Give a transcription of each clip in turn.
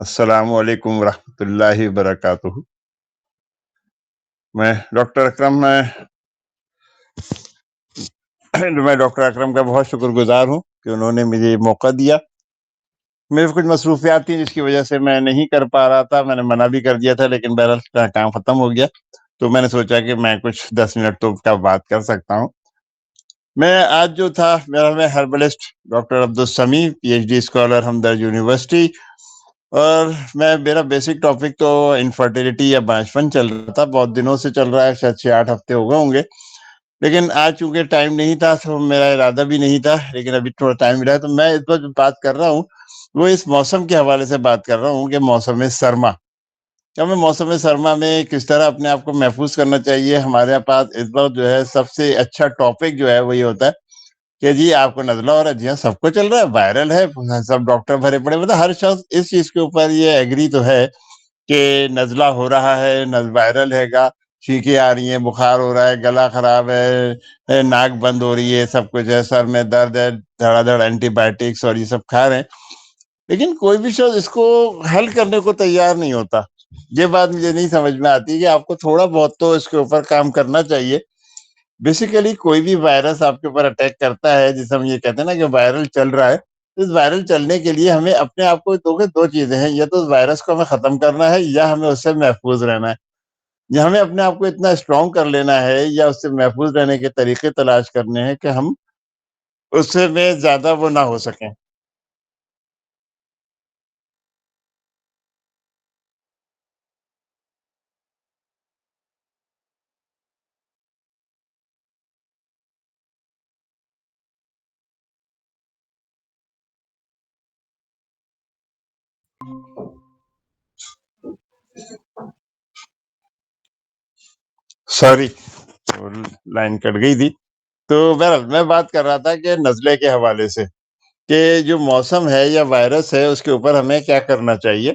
السلام علیکم ورحمۃ اللہ وبرکاتہ۔ میں ڈاکٹر اکرم میں ڈاکٹر اکرم کا بہت شکر گزار ہوں کہ انہوں نے مجھے یہ موقع دیا۔ میرے کچھ مصروفیات تھیں جس کی وجہ سے میں نہیں کر پا رہا تھا، میں نے منع بھی کر دیا تھا، لیکن بہرحال کام ختم ہو گیا تو میں نے سوچا کہ میں کچھ 10 منٹ تو کا بات کر سکتا ہوں۔ میں آج جو تھا میں ہربلسٹ ڈاکٹر عبدالسمیع PhD اسکالر ہمدرد یونیورسٹی، اور میرا بیسک ٹاپک تو انفرٹیلٹی یا بانجھپن چل رہا تھا، بہت دنوں سے چل رہا ہے، شاید 6-8 ہفتے ہو گئے ہوں گے، لیکن آج چونکہ ٹائم نہیں تھا تو میرا ارادہ بھی نہیں تھا، لیکن ابھی تھوڑا ٹائم ملا ہے تو میں اس پر جو بات کر رہا ہوں وہ اس موسم کے حوالے سے بات کر رہا ہوں کہ موسم سرما، ہمیں موسم سرما میں کس طرح اپنے آپ کو محفوظ کرنا چاہیے۔ ہمارے پاس اس وقت جو ہے سب سے اچھا ٹاپک جو ہے وہ یہ ہوتا ہے کہ جی آپ کو نزلہ ہو رہا ہے، جی ہاں سب کو چل رہا ہے، وائرل ہے، سب ڈاکٹر بھرے پڑے، مطلب ہر شخص اس چیز کے اوپر یہ ایگری تو ہے کہ نزلہ ہو رہا ہے، وائرل ہے گا، چھینکیں آ رہی ہیں، بخار ہو رہا ہے، گلا خراب ہے، ناک بند ہو رہی ہے، سب کچھ ہے، سر میں درد ہے، دھڑا دھڑ اینٹی بایوٹکس اور یہ سب کھا رہے ہیں، لیکن کوئی بھی شخص اس کو حل کرنے کو تیار نہیں ہوتا۔ یہ بات مجھے نہیں سمجھ میں آتی کہ آپ کو تھوڑا بہت تو اس کے اوپر کام کرنا چاہیے۔ بیسیکلی کوئی بھی وائرس آپ کے اوپر اٹیک کرتا ہے، جسے ہم یہ کہتے ہیں نا کہ وائرل چل رہا ہے، اس وائرل چلنے کے لیے ہمیں اپنے آپ کو دو چیزیں ہیں، یا تو اس وائرس کو ہمیں ختم کرنا ہے یا ہمیں اس سے محفوظ رہنا ہے، یا ہمیں اپنے آپ کو اتنا اسٹرانگ کر لینا ہے یا اس سے محفوظ رہنے کے طریقے تلاش کرنے ہیں کہ ہم اس سے میں زیادہ وہ نہ ہو سکیں۔ سوری، لائن کٹ گئی تھی۔ تو بہرحال میں بات کر رہا تھا کہ نزلے کے حوالے سے کہ جو موسم ہے یا وائرس ہے اس کے اوپر ہمیں کیا کرنا چاہیے۔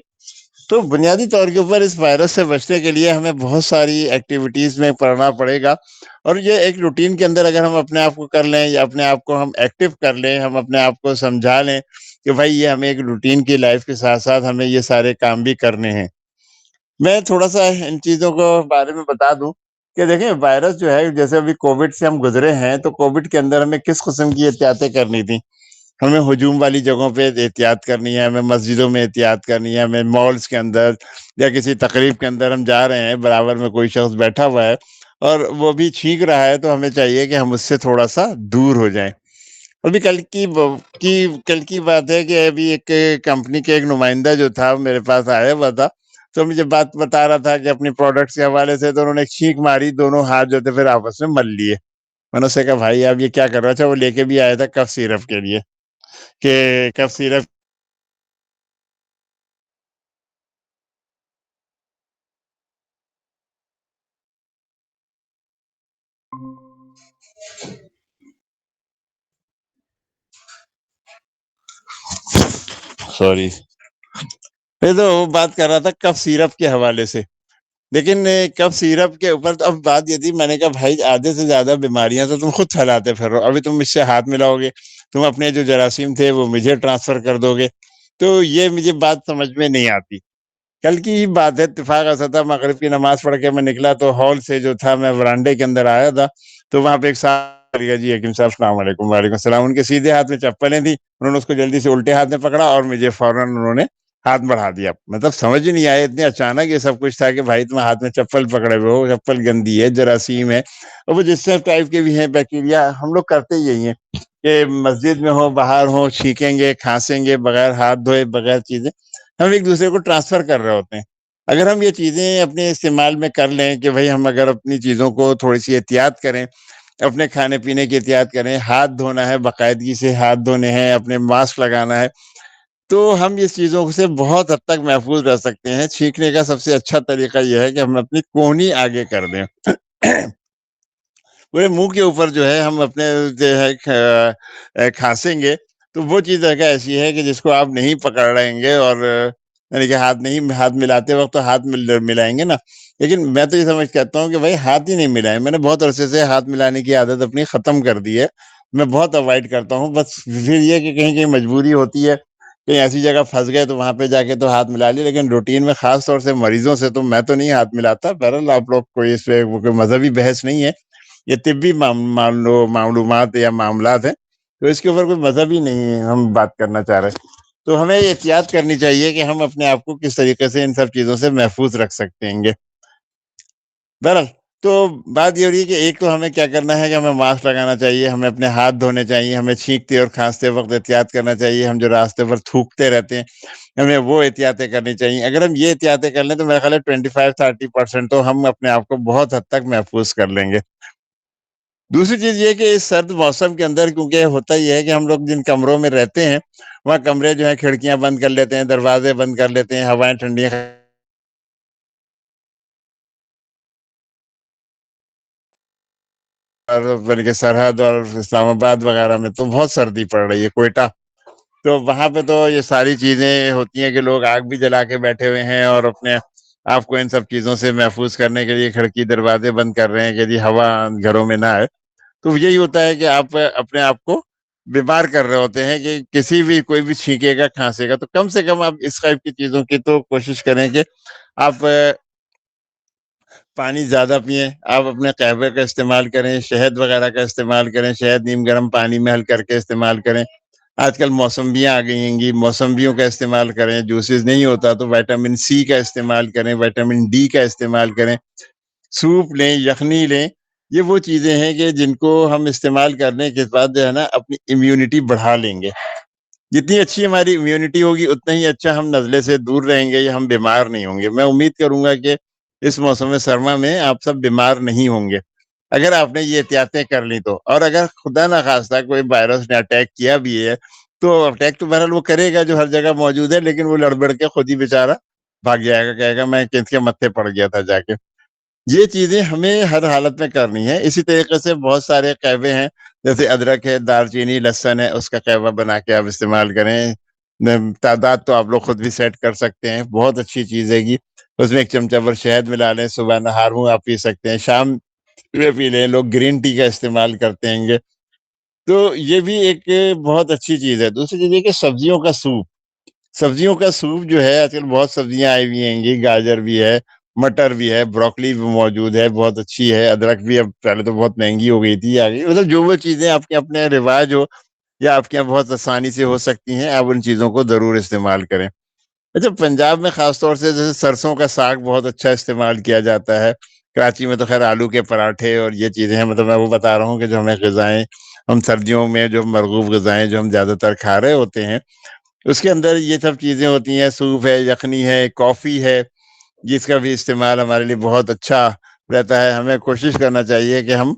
تو بنیادی طور کے اوپر اس وائرس سے بچنے کے لیے ہمیں بہت ساری ایکٹیویٹیز میں پڑھنا پڑے گا، اور یہ ایک روٹین کے اندر اگر ہم اپنے آپ کو کر لیں یا اپنے آپ کو ہم ایکٹیو کر لیں، ہم اپنے آپ کو سمجھا لیں کہ بھائی یہ ہمیں ایک روٹین کی لائف کے ساتھ ساتھ ہمیں یہ سارے کام بھی کرنے ہیں۔ میں تھوڑا سا ان چیزوں کو بارے میں بتا دوں کہ دیکھیں وائرس جو ہے، جیسے ابھی کووڈ سے ہم گزرے ہیں تو کووڈ کے اندر ہمیں کس قسم کی احتیاطیں کرنی تھیں۔ ہمیں ہجوم والی جگہوں پہ احتیاط کرنی ہے، ہمیں مسجدوں میں احتیاط کرنی ہے، ہمیں مالز کے اندر یا کسی تقریب کے اندر ہم جا رہے ہیں، برابر میں کوئی شخص بیٹھا ہوا ہے اور وہ بھی چھینک رہا ہے تو ہمیں چاہیے کہ ہم اس سے تھوڑا سا دور ہو جائیں۔ ابھی کل کی بات ہے کہ ابھی ایک کمپنی کے ایک نمائندہ جو تھا میرے پاس آیا ہوا تھا، تو مجھے بات بتا رہا تھا کہ اپنی پروڈکٹس کے حوالے سے، تو انہوں نے ایک چھینک ماری، دونوں ہاتھ جو تھے پھر آپس میں مل لیے۔ میں نے اس سے کہا بھائی آپ یہ کیا کر رہا تھا؟ وہ لے کے بھی آیا تھا کف سیرپ کے لیے کہ کف سیرپ۔ سوری، میں تو بات کر رہا تھا کف سیرپ کے حوالے سے، لیکن کف سیرپ کے اوپر تو اب بات یہ تھی، میں نے کہا بھائی آدھے سے زیادہ بیماریاں تو تم خود پھیلاتے پھر رہو، ابھی تم اس سے ہاتھ ملاؤ گے، تم اپنے جو جراثیم تھے وہ مجھے ٹرانسفر کر دو گے، تو یہ مجھے بات سمجھ میں نہیں آتی۔ کل کی ہی بات ہے، اتفاق ایسا تھا مغرب کی نماز پڑھ کے میں نکلا تو ہال سے جو تھا میں ورانڈے کے اندر آیا تھا، تو وہاں پہ ایک صاحب جی حکیم صاحب السلام علیکم۔ وعلیکم السلام۔ ان کے سیدھے ہاتھ میں چپلیں تھیں، انہوں نے اس کو جلدی سے الٹے ہاتھ میں پکڑا اور مجھے فوراً انہوں نے ہاتھ بڑھا دیا۔ مطلب سمجھ ہی نہیں آیا، اتنے اچانک یہ سب کچھ تھا کہ بھائی تم ہاتھ میں چپل پکڑے ہوئے ہو، چپل گندی ہے، جراثیم ہے، اور وہ جس سے ٹائپ کے بھی ہیں بیکٹیریا، ہم لوگ کرتے یہی ہیں کہ مسجد میں ہو باہر ہو چھینکیں گے کھانسیں گے بغیر ہاتھ دھوئے بغیر چیزیں، ہم ایک دوسرے کو ٹرانسفر کر رہے ہوتے ہیں۔ اگر ہم یہ چیزیں اپنے استعمال میں کر لیں کہ بھائی ہم اگر اپنی چیزوں کو تھوڑی سی احتیاط کریں، اپنے کھانے پینے کی احتیاط کریں، ہاتھ دھونا ہے، باقاعدگی سے ہاتھ دھونے ہیں، اپنے ماسک لگانا ہے، تو ہم اس چیزوں سے بہت حد تک محفوظ رہ سکتے ہیں۔ چھینکنے کا سب سے اچھا طریقہ یہ ہے کہ ہم اپنی کونی آگے کر دیں، پورے منہ کے اوپر جو ہے ہم اپنے جو ہے کھانسیں گے تو وہ چیز جگہ ایسی ہے کہ جس کو آپ نہیں پکڑ رہیں گے، اور یعنی کہ ہاتھ ملاتے وقت تو ہاتھ ملائیں گے نا، لیکن میں تو یہ سمجھ کہتا ہوں کہ بھائی ہاتھ ہی نہیں ملائیں۔ میں نے بہت عرصے سے ہاتھ ملانے کی عادت اپنی ختم کر دی ہے، میں بہت اوائڈ کرتا ہوں، بس پھر یہ کہ کہیں کہیں مجبوری ہوتی ہے کہیں ایسی جگہ پھنس گئے تو وہاں پہ جا کے تو ہاتھ ملا لیے، لیکن روٹین میں خاص طور سے مریضوں سے تو میں تو نہیں ہاتھ ملاتا. بہرحال آپ لوگ کوئی اس پہ کوئی مذہبی بحث نہیں ہے، یہ طبی معلومات یا معاملات ہیں، تو اس کے اوپر کوئی مذہبی نہیں ہم بات کرنا چاہ رہے. تو ہمیں احتیاط کرنی چاہیے کہ ہم اپنے آپ کو کس طریقے سے ان سب چیزوں سے محفوظ رکھ سکتے ہیں گے. بہرحال تو بات یہ ہو رہی ہے کہ ایک تو ہمیں کیا کرنا ہے کہ ہمیں ماسک لگانا چاہیے، ہمیں اپنے ہاتھ دھونے چاہیے، ہمیں چھینکتے اور کھانستے وقت احتیاط کرنا چاہیے، ہم جو راستے پر تھوکتے رہتے ہیں ہمیں وہ احتیاطیں کرنی چاہیے. اگر ہم یہ احتیاطیں کر لیں تو میرا خیال ہے 25-30% تو ہم اپنے آپ کو بہت حد تک محفوظ کر لیں گے. دوسری چیز یہ کہ اس سرد موسم کے اندر کیونکہ ہوتا یہ ہے کہ ہم لوگ جن کمروں میں رہتے ہیں وہاں کمرے جو ہیں کھڑکیاں بند کر لیتے ہیں، دروازے بند کر لیتے ہیں، ہوائیں ٹھنڈی بلکہ سرحد اور اسلام آباد وغیرہ میں تو بہت سردی پڑ رہی ہے، کوئٹہ، تو وہاں پہ تو یہ ساری چیزیں ہوتی ہیں کہ لوگ آگ بھی جلا کے بیٹھے ہوئے ہیں اور اپنے آپ کو ان سب چیزوں سے محفوظ کرنے کے لیے کھڑکی دروازے بند کر رہے ہیں کہ جی ہوا گھروں میں نہ آئے. تو یہی ہوتا ہے کہ آپ اپنے آپ کو بیمار کر رہے ہوتے ہیں کہ کسی بھی کوئی بھی چھینکے گا کھانسے گا. تو کم سے کم آپ اس ٹائپ کی چیزوں کی تو کوشش کریں کہ آپ پانی زیادہ پئیں، آپ اپنے قہوے کا استعمال کریں، شہد وغیرہ کا استعمال کریں، شہد نیم گرم پانی میں حل کر کے استعمال کریں. آج کل موسمبیاں آ گئی ہیں گی، موسمبیوں کا استعمال کریں. جوسز نہیں ہوتا تو وائٹامن سی کا استعمال کریں، وائٹامن ڈی کا استعمال کریں. سوپ لیں، یخنی لیں. یہ وہ چیزیں ہیں کہ جن کو ہم استعمال کرنے کے بعد جو ہے نا اپنی امیونٹی بڑھا لیں گے. جتنی اچھی ہماری امیونٹی ہوگی اتنا ہی اچھا ہم نزلے سے دور رہیں گے یا ہم بیمار نہیں ہوں گے. میں امید کروں گا کہ اس موسم سرما میں آپ سب بیمار نہیں ہوں گے اگر آپ نے یہ احتیاطیں کر لی تو. اور اگر خدا نخواستہ کوئی وائرس نے اٹیک کیا بھی ہے تو اٹیک تو بہرحال وہ کرے گا جو ہر جگہ موجود ہے، لیکن وہ لڑبڑ کے خود ہی بیچارہ بھاگ جائے گا، کہے گا میں کس کے متھے پڑ گیا تھا جا کے. یہ چیزیں ہمیں ہر حالت میں کرنی ہے. اسی طریقے سے بہت سارے قہوے ہیں، جیسے ادرک ہے، دار چینی، لہسن ہے، اس کا قہوہ بنا کے آپ استعمال کریں. تعداد تو آپ لوگ خود بھی سیٹ کر سکتے ہیں، بہت اچھی چیز ہے گی. اس میں ایک چمچہ بھر شہد ملا لیں، صبح نہار منہ آپ پی سکتے ہیں، شام میں پی لیں. لوگ گرین ٹی کا استعمال کرتے ہیں گے، تو یہ بھی ایک بہت اچھی چیز ہے. دوسری چیز یہ کہ سبزیوں کا سوپ، سبزیوں کا سوپ جو ہے آج کل بہت سبزیاں آئی ہوئی ہیں گی، گاجر بھی ہے، مٹر بھی ہے، بروکلی بھی موجود ہے، بہت اچھی ہے. ادرک بھی اب پہلے تو بہت مہنگی ہو گئی تھی، آگے مطلب جو وہ چیزیں آپ کے اپنے رواج ہو یا آپ کے یہاں بہت آسانی سے ہو سکتی ہیں، آپ ان چیزوں کو ضرور استعمال کریں. اچھا، پنجاب میں خاص طور سے جیسے سرسوں کا ساگ بہت اچھا استعمال کیا جاتا ہے. کراچی میں تو خیر آلو کے پراٹھے اور یہ چیزیں ہیں. مطلب میں وہ بتا رہا ہوں کہ جو ہمیں غذائیں ہم سردیوں میں جو مرغوب غذائیں جو ہم زیادہ تر کھا رہے ہوتے ہیں اس کے اندر یہ سب چیزیں ہوتی ہیں. سوپ ہے، یخنی ہے، کافی ہے، جس کا بھی استعمال ہمارے لیے بہت اچھا رہتا ہے. ہمیں کوشش کرنا چاہیے کہ ہم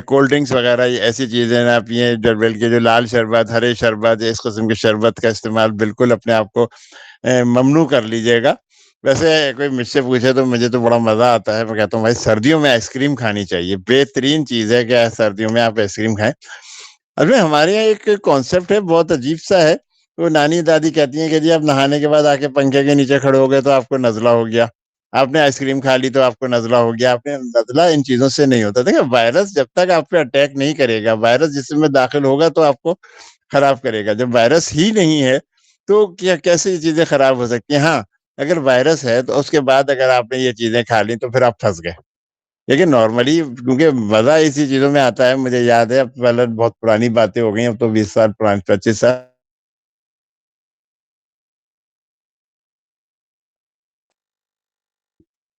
کولڈ ڈرنکس وغیرہ ایسی چیزیں نہ پئیں، بلکہ جو لال شربت، ہرے شربت، اس قسم کے شربت کا استعمال بالکل اپنے آپ کو ممنوع کر لیجیے گا. ویسے کوئی مجھ سے پوچھے تو مجھے تو بڑا مزہ آتا ہے. میں کہتا ہوں بھائی سردیوں میں آئس کریم کھانی چاہیے، بہترین چیز ہے کہ سردیوں میں آپ آئس کریم کھائیں. ابھی ہمارے یہاں ایک کانسیپٹ ہے بہت عجیب سا ہے. وہ نانی دادی کہتی ہیں کہ جی آپ نہانے کے بعد آ کے پنکھے کے نیچے کھڑے ہو گئے تو آپ کو نزلہ ہو گیا، آپ نے آئس کریم کھا لی تو آپ کو نزلہ ہو گیا. آپ نے نزلہ ان چیزوں سے نہیں ہوتا. دیکھیں وائرس جب تک آپ پہ اٹیک نہیں کرے گا، وائرس جسم میں داخل ہوگا تو آپ کو خراب کرے گا. جب وائرس ہی نہیں ہے تو کیا کیسے یہ چیزیں خراب ہو سکتی ہیں؟ ہاں اگر وائرس ہے تو اس کے بعد اگر آپ نے یہ چیزیں کھا لی تو پھر آپ پھنس گئے. لیکن نارملی کیونکہ مزہ اسی چیزوں میں آتا ہے. مجھے یاد ہے اب پہلے بہت پرانی باتیں ہو گئی، اب تو 20 سال پرانی، 25 سال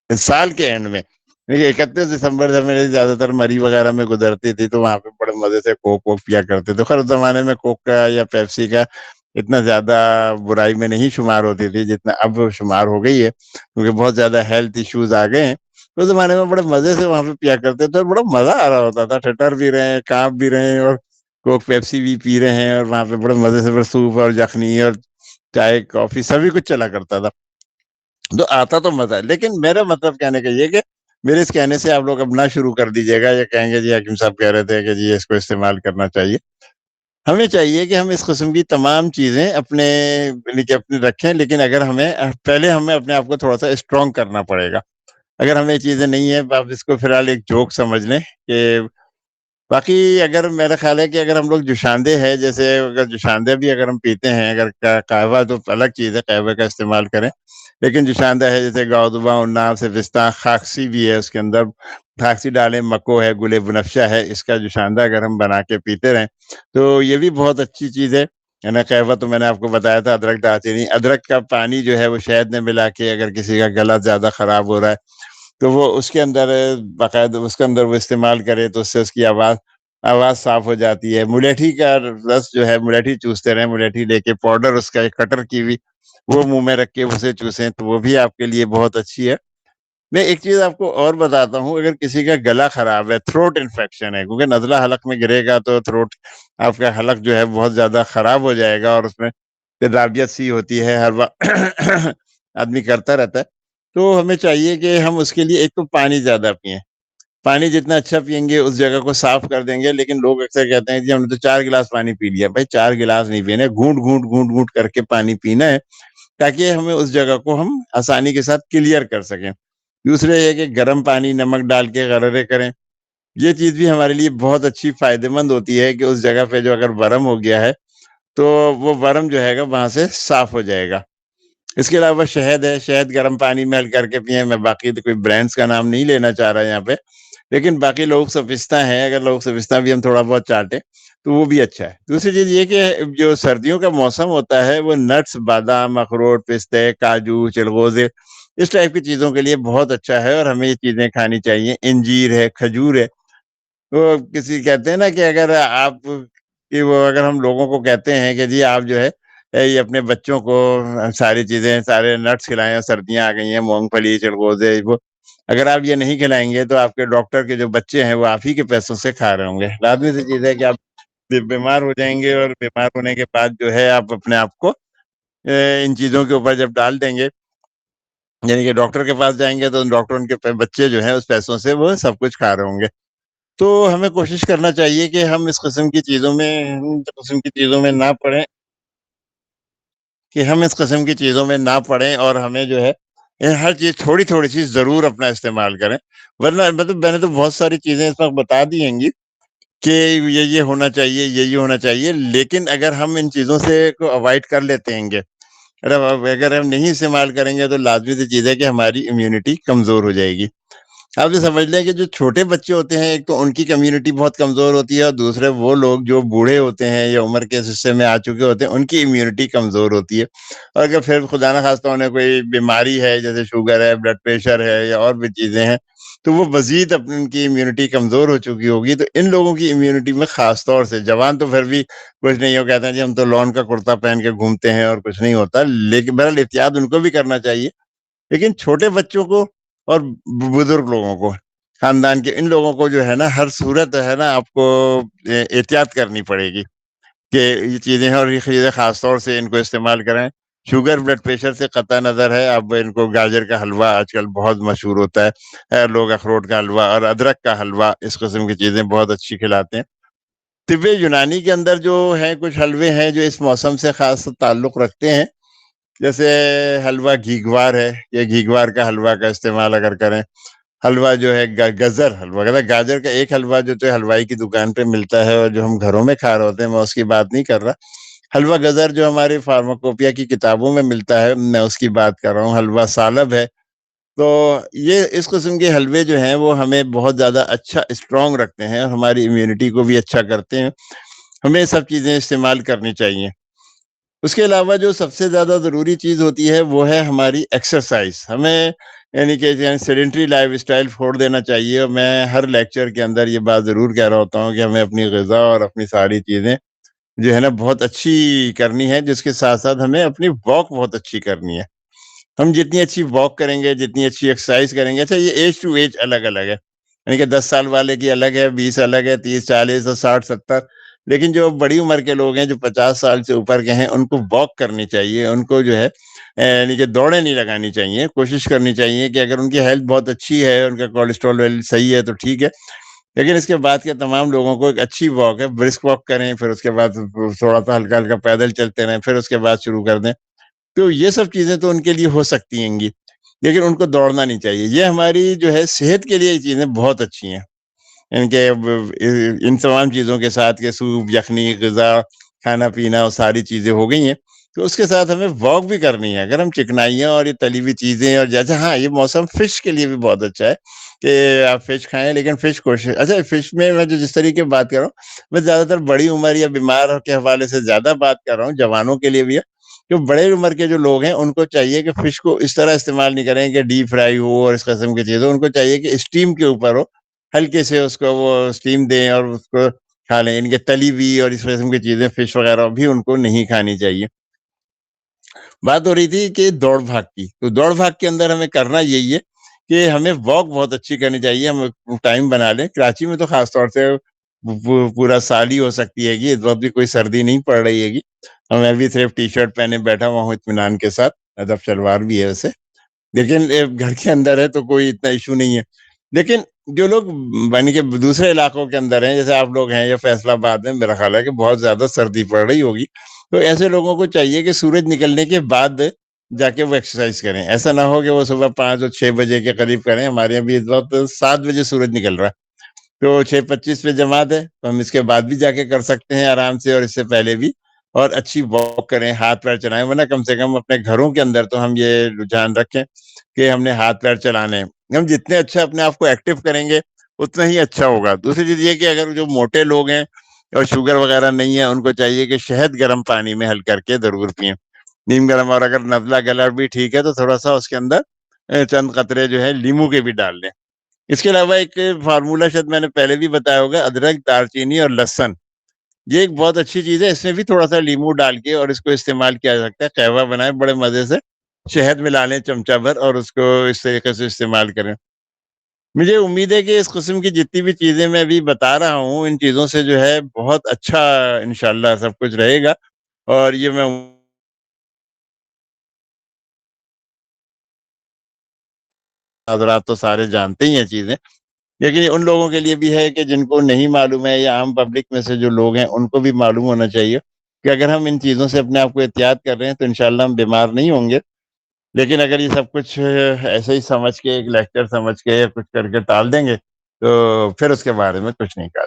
سال کے اینڈ میں 31 دسمبر سے میرے زیادہ تر مری وغیرہ میں گزرتی تھی تو وہاں پہ بڑے مزے سے کوک ووک پیا کرتے تھے. خیر اس زمانے میں کوک کا یا پیپسی کا اتنا زیادہ برائی میں نہیں شمار ہوتی تھی جتنا اب شمار ہو گئی ہے، کیونکہ بہت زیادہ ہیلتھ ایشوز آ گئے ہیں. اس زمانے میں بڑے مزے سے وہاں پہ پیا کرتے تھے اور بڑا مزہ آ رہا ہوتا تھا. ٹھٹر بھی رہے ہیں، کانپ بھی رہے ہیں، اور کوک پیپسی بھی پی رہے ہیں، اور وہاں پہ بڑے مزے سے سوپ اور یخنی اور چائے کافی سبھی کچھ چلا کرتا تھا. تو آتا تو مزہ ہے. لیکن میرا مطلب کہنے کا یہ کہ میرے اس کہنے سے آپ لوگ اب نہ شروع کر دیجیے گا یا کہیں گے جی حکیم صاحب کہہ رہے تھے کہ جی اس کو استعمال کرنا چاہیے. ہمیں چاہیے کہ ہم اس قسم کی تمام چیزیں اپنے یعنی کہ اپنے رکھیں، لیکن اگر ہمیں پہلے ہمیں اپنے آپ کو تھوڑا سا اسٹرانگ کرنا پڑے گا. اگر ہمیں یہ چیزیں نہیں ہیں، آپ اس کو فی الحال ایک جوک سمجھ لیں کہ باقی اگر میرا خیال ہے کہ اگر ہم لوگ جوشاندے ہے، جیسے اگر جوشاندے بھی اگر ہم پیتے ہیں، اگر قہوہ تو الگ چیز ہے، قہوے کا استعمال کریں، لیکن جوشاندہ ہے جیسے گاؤدبا، انار سے پستہ، خاکسی بھی ہے اس کے اندر، خاکسی ڈالیں، مکو ہے، گل بنفشہ ہے، اس کا جوشاندہ اگر ہم بنا کے پیتے رہیں تو یہ بھی بہت اچھی چیز ہے نا۔ قہوہ تو میں نے آپ کو بتایا تھا، ادرک ڈالتے نہیں، ادرک کا پانی جو ہے وہ شہد میں ملا کے اگر کسی کا گلا زیادہ خراب ہو رہا ہے تو وہ اس کے اندر باقاعدہ اس کے اندر وہ استعمال کرے تو اس سے اس کی آواز صاف ہو جاتی ہے۔ ملیٹھی کا رس جو ہے، ملیٹھی چوستے رہیں، ملیٹھی لے کے پاؤڈر اس کا ایک کٹر کی ہوئی وہ منہ میں رکھ کے اسے چوسیں تو وہ بھی آپ کے لیے بہت اچھی ہے۔ میں ایک چیز آپ کو اور بتاتا ہوں، اگر کسی کا گلا خراب ہے، تھروٹ انفیکشن ہے، کیونکہ نزلہ حلق میں گرے گا تو تھروٹ آپ کا حلق جو ہے بہت زیادہ خراب ہو جائے گا، اور اس میں تیزابیت سی ہوتی ہے، ہر وقت آدمی کرتا رہتا ہے، تو ہمیں چاہیے کہ ہم اس کے لیے ایک تو پانی زیادہ پئیں، پانی جتنا اچھا پئیں گے اس جگہ کو صاف کر دیں گے۔ لیکن لوگ اکثر کہتے ہیں جی ہم نے تو 4 گلاس پانی پی لیا، بھائی 4 گلاس نہیں پینے، گھونٹ گھونٹ گھونٹ گھونٹ کر کے پانی پینا ہے، تاکہ ہمیں اس جگہ کو ہم آسانی کے ساتھ کلیئر کر سکیں۔ دوسرے یہ کہ گرم پانی نمک ڈال کے غرارے کریں، یہ چیز بھی ہمارے لیے بہت اچھی فائدہ مند ہوتی ہے کہ اس جگہ پہ جو اگر ورم ہو گیا ہے تو وہ ورم جو ہے گا وہاں سے صاف ہو جائے گا۔ اس کے علاوہ شہد ہے، شہد گرم پانی میں حل کر کے پئیں۔ میں باقی تو کوئی برانڈس کا نام نہیں لینا چاہ رہا یہاں پہ، لیکن باقی لوگ سفستہ ہیں، اگر لوگ سفستہ بھی ہم تھوڑا بہت چاٹیں تو وہ بھی اچھا ہے۔ دوسری چیز یہ کہ جو سردیوں کا موسم ہوتا ہے وہ نٹس، بادام، اخروٹ، پستے، کاجو، چلغوزے، اس ٹائپ کی چیزوں کے لیے بہت اچھا ہے، اور ہمیں یہ چیزیں کھانی چاہیے۔ انجیر ہے، کھجور ہے، وہ کسی کہتے ہیں نا کہ اگر آپ کہ وہ اگر ہم لوگوں کو کہتے ہیں کہ جی آپ جو ہے یہ اپنے بچوں کو ساری چیزیں، سارے نٹس کھلائیں، سردیاں آ گئی ہیں، مونگ پھلی، چلغوزے، وہ اگر آپ یہ نہیں کھلائیں گے تو آپ کے ڈاکٹر کے جو بچے ہیں وہ آپ ہی کے پیسوں سے کھا رہے ہوں گے۔ لازمی سی چیز ہے کہ آپ بیمار ہو جائیں گے، اور بیمار ہونے کے بعد جو ہے آپ اپنے آپ کو ان چیزوں کے اوپر جب ڈال دیں گے، یعنی کہ ڈاکٹر کے پاس جائیں گے تو ڈاکٹر ان کے بچے جو ہیں اس پیسوں سے وہ سب کچھ کھا رہے ہوں گے۔ تو ہمیں کوشش کرنا چاہیے کہ ہم اس قسم کی چیزوں میں نہ پڑیں، نہ پڑیں، اور ہمیں جو ہے ہر چیز تھوڑی تھوڑی چیز ضرور اپنا استعمال کریں، ورنہ مطلب میں نے تو بہت ساری چیزیں اس وقت بتا دی ہیں گی کہ یہ ہونا چاہیے، یہ ہونا چاہیے، لیکن اگر ہم ان چیزوں سے کو اوائڈ کر لیتے ہیں گے، اگر ہم نہیں استعمال کریں گے تو لازمی سی چیز ہے کہ ہماری امیونٹی کمزور ہو جائے گی۔ آپ یہ سمجھ لیں کہ جو چھوٹے بچے ہوتے ہیں، ایک تو ان کی کمیونٹی بہت کمزور ہوتی ہے، اور دوسرے وہ لوگ جو بوڑھے ہوتے ہیں یا عمر کے حصے میں آ چکے ہوتے ہیں ان کی امیونٹی کمزور ہوتی ہے۔ اور اگر پھر خدا نہ خواستہ انہیں کوئی بیماری ہے، جیسے شوگر ہے، بلڈ پریشر ہے، یا اور بھی چیزیں ہیں، تو وہ مزید اپنی ان کی امیونٹی کمزور ہو چکی ہوگی۔ تو ان لوگوں کی امیونٹی میں خاص طور سے، جوان تو پھر بھی کچھ نہیں ہو، کہتے ہیں جی ہم تو لون کا کرتا پہن کے گھومتے ہیں اور کچھ نہیں ہوتا، لیکن بہرحال احتیاط ان کو بھی کرنا چاہیے، لیکن چھوٹے بچوں کو اور بزرگ لوگوں کو، خاندان کے ان لوگوں کو جو ہے نا ہر صورت ہے نا آپ کو احتیاط کرنی پڑے گی کہ یہ چیزیں ہیں، اور یہ چیزیں خاص طور سے ان کو استعمال کریں۔ شوگر بلڈ پریشر سے قطع نظر ہے، اب ان کو گاجر کا حلوہ آج کل بہت مشہور ہوتا ہے، لوگ اخروٹ کا حلوہ اور ادرک کا حلوہ، اس قسم کی چیزیں بہت اچھی کھلاتے ہیں۔ طب یونانی کے اندر جو ہے کچھ حلوے ہیں جو اس موسم سے خاص تعلق رکھتے ہیں، جیسے حلوہ گھیگوار ہے، یہ گھیگوار کا حلوہ کا استعمال اگر کریں، حلوہ جو ہے گزر حلوہ، گاجر کا ایک حلوہ جو تو حلوائی کی دکان پہ ملتا ہے اور جو ہم گھروں میں کھا رہے ہوتے ہیں، میں اس کی بات نہیں کر رہا۔ حلوہ گزر جو ہماری فارماکوپیا کی کتابوں میں ملتا ہے، میں اس کی بات کر رہا ہوں۔ حلوہ سالب ہے، تو یہ اس قسم کے حلوے جو ہیں وہ ہمیں بہت زیادہ اچھا اسٹرانگ رکھتے ہیں، اور ہماری امیونٹی کو بھی اچھا کرتے ہیں۔ ہمیں یہ سب چیزیں استعمال کرنی چاہیے۔ اس کے علاوہ جو سب سے زیادہ ضروری چیز ہوتی ہے وہ ہے ہماری ایکسرسائز۔ ہمیں یعنی کہ سیڈنٹری لائف اسٹائل چھوڑ دینا چاہیے، اور میں ہر لیکچر کے اندر یہ بات ضرور کہہ رہا ہوتا ہوں کہ ہمیں اپنی غذا اور اپنی ساری چیزیں جو ہے نا بہت اچھی کرنی ہے، جس کے ساتھ ساتھ ہمیں اپنی واک بہت اچھی کرنی ہے۔ ہم جتنی اچھی واک کریں گے، جتنی اچھی ایکسرسائز کریں گے، اچھا یہ ایج ٹو ایج الگ الگ ہے، یعنی کہ 10 سال والے کی الگ ہے، 20 الگ ہے، 30 40 اور 60 70، لیکن جو بڑی عمر کے لوگ ہیں جو 50 سال سے اوپر کے ہیں، ان کو واک کرنی چاہیے، ان کو جو ہے یعنی کہ دوڑیں نہیں لگانی چاہیے، کوشش کرنی چاہیے کہ اگر ان کی ہیلتھ بہت اچھی ہے، ان کا کولیسٹرول لیول صحیح ہے تو ٹھیک ہے، لیکن اس کے بعد کے تمام لوگوں کو ایک اچھی واک ہے، برسک واک کریں، پھر اس کے بعد تھوڑا سا ہلکا ہلکا پیدل چلتے رہیں، پھر اس کے بعد شروع کر دیں، تو یہ سب چیزیں تو ان کے لیے ہو سکتی ہیں گی، لیکن ان کو دوڑنا نہیں چاہیے۔ یہ ہماری جو ہے صحت کے لیے یہ چیزیں بہت اچھی ہیں، ان کے ان تمام چیزوں کے ساتھ کہ سوپ یخنی غذا کھانا پینا اور ساری چیزیں ہو گئی ہیں، تو اس کے ساتھ ہمیں واک بھی کرنی ہے. اگر ہم چکنائیاں اور یہ تلی ہوئی چیزیں اور جیسے ہاں یہ موسم فش کے لیے بھی بہت اچھا ہے کہ آپ فش کھائیں، لیکن فش کوشش اچھا فش میں جو جس طریقے کی بات کر رہا ہوں میں زیادہ تر بڑی عمر یا بیمار کے حوالے سے زیادہ بات کر رہا ہوں، جوانوں کے لیے بھی ہے. جو بڑے عمر کے جو لوگ ہیں ان کو چاہیے کہ فش کو اس طرح استعمال نہیں کریں کہ ڈیپ فرائی ہو اور اس قسم کی چیزیں، ان کو چاہیے کہ اسٹیم کے اوپر ہو، ہلکے سے اس کو وہ اسٹیم دیں اور اس کو کھا لیں. ان کے تلی ہوئی اور اس قسم کی چیزیں فش وغیرہ بھی ان کو نہیں کھانی چاہیے. بات ہو رہی تھی کہ دوڑ بھاگ کی، تو دوڑ بھاگ کے اندر ہمیں کرنا یہی ہے کہ ہمیں واک بہت اچھی کرنی چاہیے. ہم ٹائم بنا لیں. کراچی میں تو خاص طور سے پورا سال ہی ہو سکتی ہے کہ اس وقت بھی کوئی سردی نہیں پڑ رہی ہے گی. میں بھی صرف ٹی شرٹ پہنے بیٹھا ہوا ہوں اطمینان کے ساتھ، ادب شلوار بھی ہے ویسے، لیکن گھر کے اندر ہے تو کوئی اتنا ایشو نہیں ہے. لیکن جو لوگ بن کے دوسرے علاقوں کے اندر ہیں جیسے آپ لوگ ہیں یا فیصلہ آباد میں، میرا خیال ہے کہ بہت زیادہ سردی پڑ رہی ہوگی، تو ایسے لوگوں کو چاہیے کہ سورج نکلنے کے بعد جا کے وہ ایکسرسائز کریں. ایسا نہ ہو کہ وہ صبح 5 اور 6 بجے کے قریب کریں. ہمارے یہاں بھی اس وقت 7 بجے سورج نکل رہا ہے، تو 6:25 پہ جماعت ہے، تو ہم اس کے بعد بھی جا کے کر سکتے ہیں آرام سے، اور اس سے پہلے بھی. اور اچھی واک کریں، ہاتھ پیر چلائیں، ورنہ کم سے کم اپنے گھروں کے اندر تو ہم یہ رجحان رکھیں کہ ہم نے ہاتھ پیر چلانے ہیں. ہم جتنے اچھا اپنے آپ کو ایکٹیو کریں گے اتنا ہی اچھا ہوگا. دوسری چیز یہ کہ اگر جو موٹے لوگ ہیں اور شوگر وغیرہ نہیں ہے، ان کو چاہیے کہ شہد گرم پانی میں حل کر کے ضرور پئیں، نیم گرم. اور اگر نزلہ گلا بھی ٹھیک ہے تو تھوڑا سا اس کے اندر چند قطرے جو ہے لیمو کے بھی ڈال لیں. اس کے علاوہ ایک فارمولہ شاید میں نے پہلے بھی بتایا ہوگا، ادرک دار چینی اور لہسن، یہ ایک بہت اچھی چیز ہے. اس میں بھی تھوڑا سا لیمو ڈال کے اور اس کو استعمال کیا جا سکتا ہے. قہوہ بنائیں بڑے مزے سے، شہد ملا لیں چمچہ بھر اور اس کو اس طریقے سے استعمال کریں. مجھے امید ہے کہ اس قسم کی جتنی بھی چیزیں میں ابھی بتا رہا ہوں، ان چیزوں سے جو ہے بہت اچھا انشاءاللہ سب کچھ رہے گا. اور یہ میں حضرات تو سارے جانتے ہی ہیں چیزیں، لیکن ان لوگوں کے لیے بھی ہے کہ جن کو نہیں معلوم ہے، یا عام پبلک میں سے جو لوگ ہیں ان کو بھی معلوم ہونا چاہیے کہ اگر ہم ان چیزوں سے اپنے آپ کو احتیاط کر رہے ہیں تو انشاءاللہ ہم بیمار نہیں ہوں گے. لیکن اگر یہ سب کچھ ایسے ہی سمجھ کے ایک لیکچر سمجھ کے یا کچھ کر کے ٹال دیں گے تو پھر اس کے بارے میں کچھ نہیں کہا.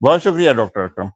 بہت شکریہ ڈاکٹر اکرم.